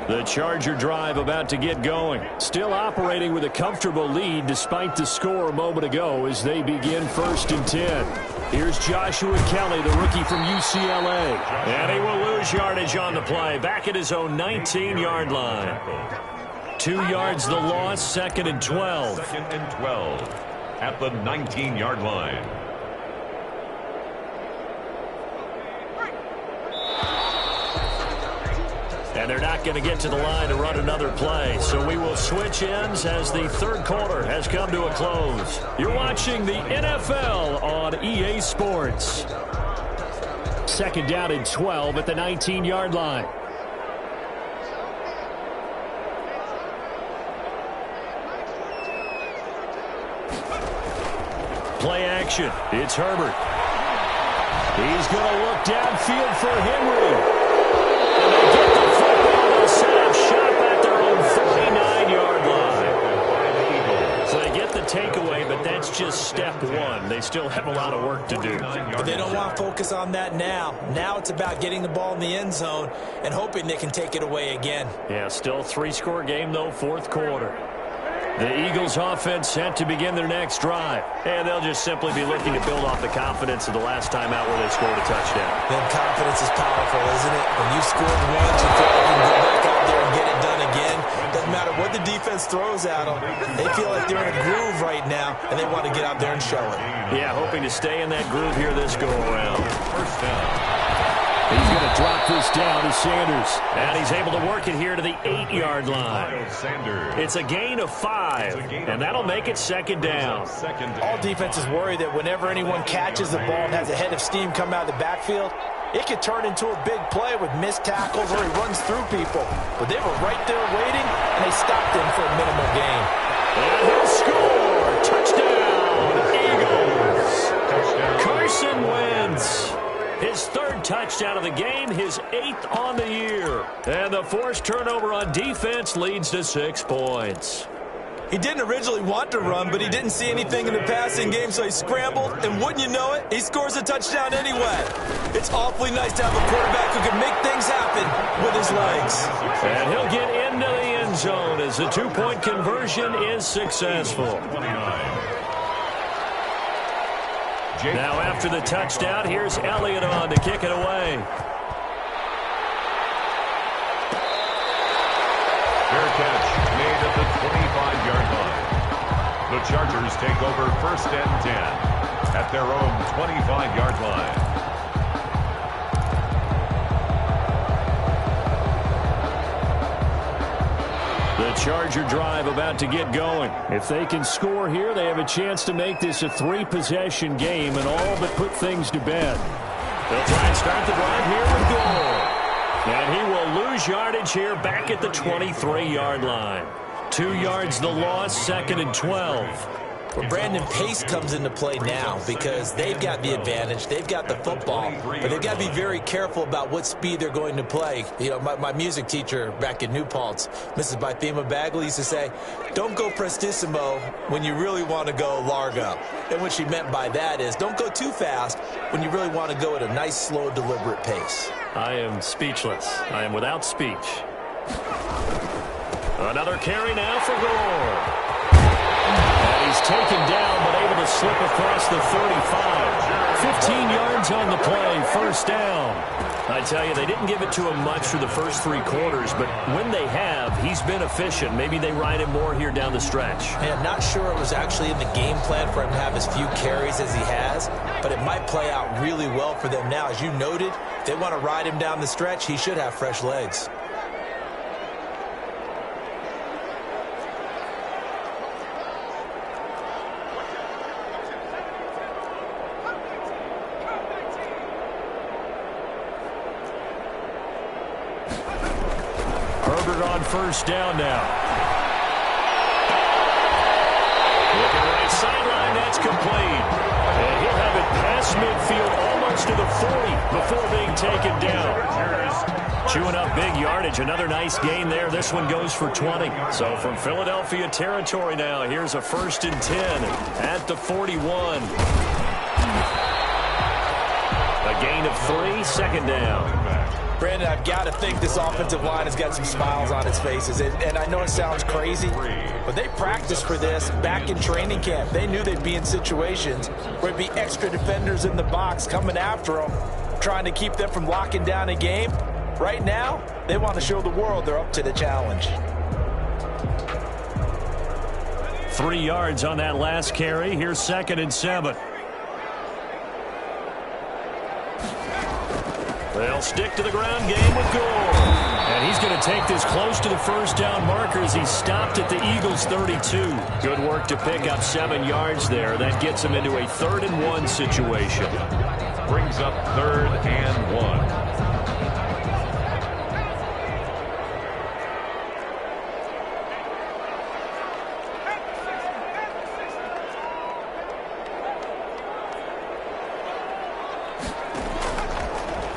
The Charger drive about to get going. Still operating with a comfortable lead despite the score a moment ago as they begin 1st and 10. Here's Joshua Kelly, the rookie from UCLA. And he will lose yardage on the play, back at his own 19-yard line. 2 yards the loss, 2nd and 12. 2nd and 12 at the 19-yard line. And they're not going to get to the line to run another play. So we will switch ends as the 3rd quarter has come to a close. You're watching the NFL on EA Sports. 2nd down and 12 at the 19-yard line. Play action. It's Herbert. He's going to look downfield for Henry. And they get the football. They'll set up shop at their own 49-yard line. So they get the takeaway, but that's just step one. They still have a lot of work to do. But they don't want to focus on that now. Now it's about getting the ball in the end zone and hoping they can take it away again. Yeah, still 3-score game, though, 4th quarter. The Eagles offense set to begin their next drive. And they'll just simply be looking to build off the confidence of the last time out where they scored a touchdown. Then confidence is powerful, isn't it? When you scored once, you feel like you can go back out there and get it done again. Doesn't matter what the defense throws at them. They feel like they're in a groove right now, and they want to get out there and show it. Yeah, hoping to stay in that groove here this go-around. 1st down. He's going to drop this down to Sanders. And he's able to work it here to the 8-yard line. It's a gain of 5, and that'll make it 2nd down. All defenses worry that whenever anyone catches the ball and has a head of steam come out of the backfield, it could turn into a big play with missed tackles or he runs through people. But they were right there waiting, and they stopped him for a minimal gain. And he'll score. Touchdown, Eagles. Carson Wentz. His 3rd touchdown of the game, his 8th on the year. And the forced turnover on defense leads to 6 points. He didn't originally want to run, but he didn't see anything in the passing game, so he scrambled, and wouldn't you know it, he scores a touchdown anyway. It's awfully nice to have a quarterback who can make things happen with his legs. And he'll get into the end zone as the 2-point conversion is successful. Now after the touchdown, here's Elliott on to kick it away. Fair catch made at the 25-yard line. The Chargers take over 1st and 10 at their own 25-yard line. The Charger drive about to get going. If they can score here, they have a chance to make this a 3-possession game and all but put things to bed. They'll try and start the drive here with goal. And he will lose yardage here back at the 23-yard line. 2 yards the loss, 2nd and 12. Well, Brandon, pace comes into play now because they've got the advantage. They've got the football, but they've got to be very careful about what speed they're going to play. You know, my music teacher back in New Paltz, Mrs. Bythema Bagley, used to say, don't go prestissimo when you really want to go largo. And what she meant by that is don't go too fast when you really want to go at a nice, slow, deliberate pace. I am speechless. I am without speech. Another carry now for Gore. And he's taken down, but able to slip across the 35. 15 yards on the play, first down. I tell you, they didn't give it to him much for the first 3 quarters, but when they have, he's been efficient. Maybe they ride him more here down the stretch. I'm not sure it was actually in the game plan for him to have as few carries as he has, but it might play out really well for them now. As you noted, if they want to ride him down the stretch, he should have fresh legs. On first down now. Looking right sideline, that's complete. And he'll have it past midfield almost to the 40 before being taken down. Chewing up big yardage. Another nice gain there. This one goes for 20. So from Philadelphia territory now, here's a 1st and 10 at the 41. A gain of 3, second down. Brandon, I've got to think this offensive line has got some smiles on its faces. And I know it sounds crazy, but they practiced for this back in training camp. They knew they'd be in situations where it'd be extra defenders in the box coming after them, trying to keep them from locking down a game. Right now, they want to show the world they're up to the challenge. 3 yards on that last carry. Here's 2nd and 7. They'll stick to the ground game with Gore. And he's going to take this close to the first down marker as he stopped at the Eagles' 32. Good work to pick up 7 yards there. That gets him into a 3rd and 1 situation. Brings up 3rd and 1.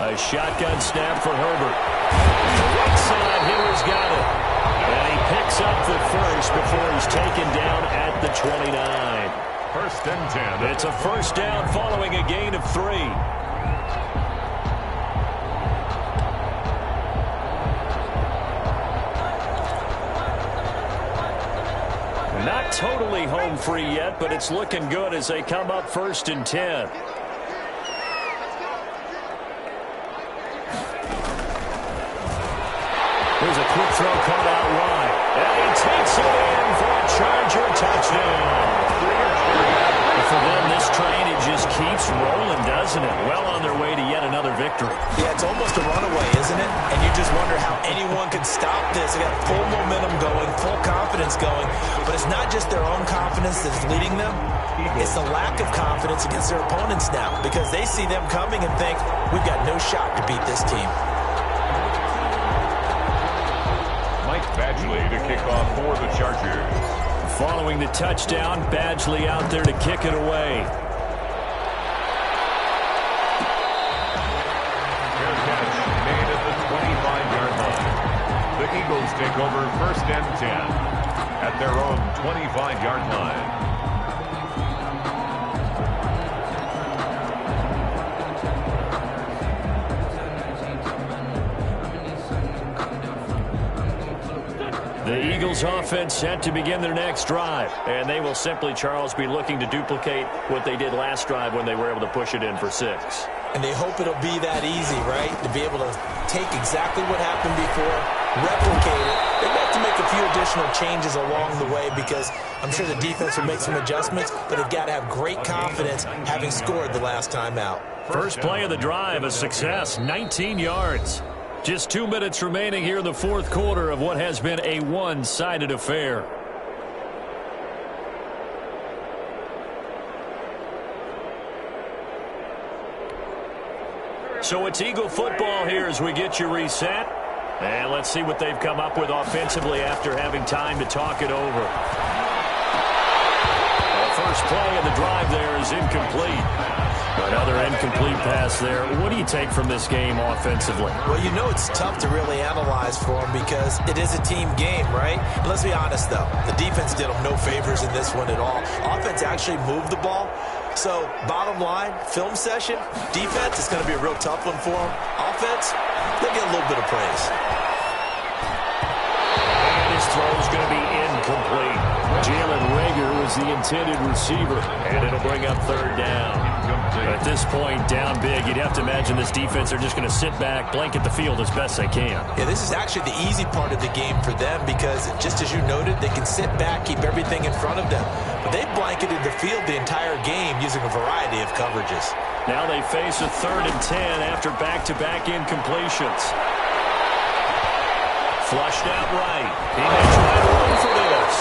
A shotgun snap for Herbert. Right side, Hitler's got it. And he picks up the first before he's taken down at the 29. 1st and 10. It's a first down following a gain of 3. Not totally home free yet, but it's looking good as they come up 1st and 10. Here's a quick throw caught out wide. And he takes it in for a Charger touchdown. For them, this train, it just keeps rolling, doesn't it? Well on their way to yet another victory. Yeah, it's almost a runaway, isn't it? And you just wonder how anyone could stop this. They got full momentum going, full confidence going. But it's not just their own confidence that's leading them. It's the lack of confidence against their opponents now because they see them coming and think, we've got no shot to beat this team. Badgley to kick off for the Chargers. Following the touchdown, Badgley out there to kick it away. Fair catch made at the 25-yard line. The Eagles take over 1st and 10 at their own 25-yard line. The Eagles offense set to begin their next drive. And they will simply, Charles, be looking to duplicate what they did last drive when they were able to push it in for 6. And they hope it'll be that easy, right? To be able to take exactly what happened before, replicate it. They have to make a few additional changes along the way because I'm sure the defense will make some adjustments, but they've got to have great confidence having scored the last time out. First play of the drive, a success, 19 yards. Just 2 minutes remaining here in the 4th quarter of what has been a one-sided affair. So it's Eagle football here as we get you reset. And let's see what they've come up with offensively after having time to talk it over. The first play of the drive there is incomplete. Another incomplete pass there. What do you take from this game offensively? Well, you know it's tough to really analyze for them because it is a team game, right? And let's be honest, though. The defense did them no favors in this one at all. Offense actually moved the ball. So, bottom line, film session, defense is going to be a real tough one for them. Offense, they'll get a little bit of praise. And his throw is going to be incomplete. Jalen Reagor was the intended receiver, and it'll bring up third down. At this point, down big, you'd have to imagine this defense are just going to sit back, blanket the field as best they can. Yeah, this is actually the easy part of the game for them because, just as you noted, they can sit back, keep everything in front of them. But they blanketed the field the entire game using a variety of coverages. Now they face a 3rd and 10 after back-to-back incompletions. Flushed out right. He may try to run for this.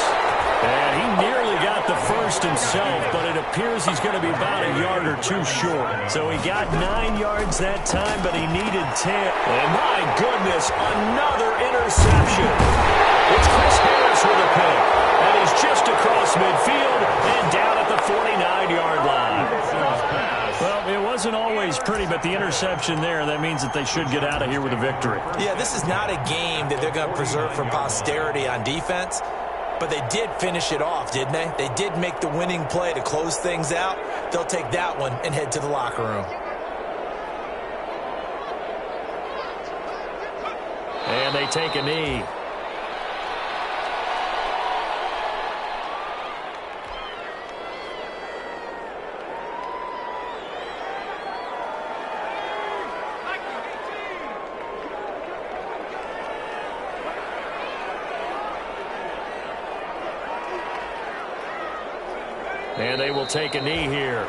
And he nearly got the first himself, but it appears he's going to be about a yard or two short. So he got 9 yards that time, but he needed 10. And my goodness, another interception. It's Chris Harris with a pick. And he's just across midfield and down at the 49-yard line. Well, it wasn't always pretty, but the interception there, that means that they should get out of here with a victory. Yeah, this is not a game that they're going to preserve for posterity on defense. But they did finish it off, didn't they? They did make the winning play to close things out. They'll take that one and head to the locker room. And they take a knee. And they will take a knee here.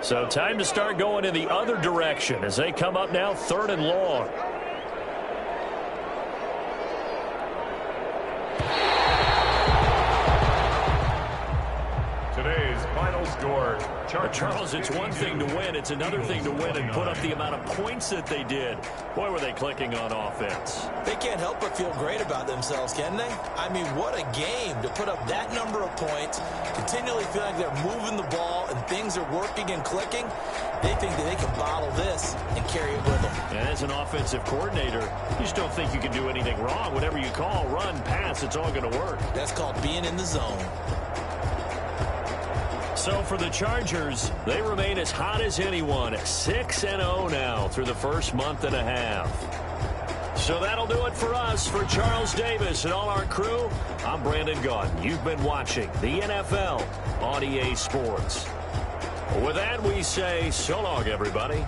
So time to start going in the other direction as they come up now 3rd and long. Charles, it's one thing to win. It's another thing to win and put up the amount of points that they did. Boy, were they clicking on offense. They can't help but feel great about themselves, can they? I mean, what a game to put up that number of points, continually feeling like they're moving the ball and things are working and clicking. They think that they can bottle this and carry it with them. And as an offensive coordinator, you just don't think you can do anything wrong. Whatever you call, run, pass, it's all going to work. That's called being in the zone. So for the Chargers, they remain as hot as anyone, 6-0 now through the first month and a half. So that'll do it for us. For Charles Davis and all our crew, I'm Brandon Gaudin. You've been watching the NFL on EA Sports. With that, we say so long, everybody.